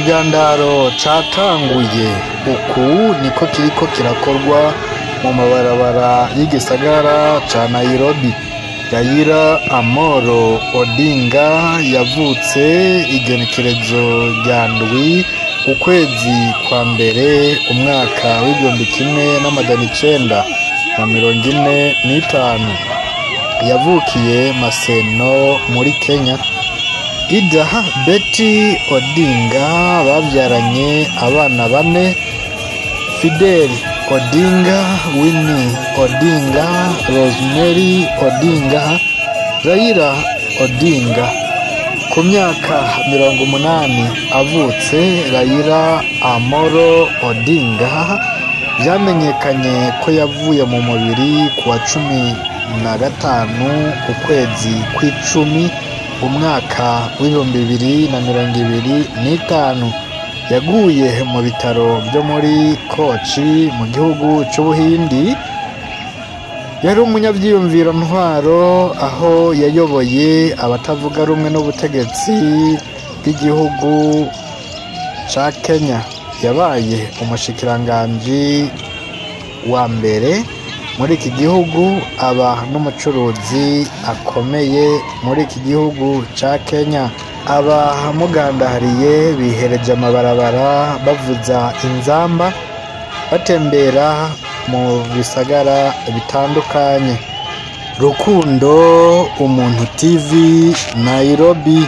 ikigandaro catanguye uku niko kiriko kirakorwa mu mabarabara y'igisagara ca Nairobi. Raila Amolo Odinga yavutse igenekerezo rya ndwi ukwezi kwa mbere umwaka w'1945. Yavukiye Maseno muri Kenya. Ida Betty Odinga bavyaranye abana bane: Fidel Odinga, Winnie Odinga, Rosemary Odinga, Raila Odinga. Ku myaka 80 avutse, Raila Amolo Odinga vyamenyekanye ko yavuye mu mubiri kuwa 15 ukwezi kw'icumi umwaka w'2025. Yaguye mu bitaro byo muri Kochi mu gihugu c'Ubuhindi. Yari umunyavyiyumviro ntwaro aho yayoboye abatavuga rumwe n'ubutegetsi bw'igihugu ca Kenya. Yabaye umushikiranganji wa mbere muri iki gihugu, aba n'umucuruzi akomeye muri iki gihugu ca Kenya. Abamugandahariye bihereje amabarabara bavuza inzamba, batembera mu bisagara bitandukanye. Rukundo Umuntu TV, Nairobi.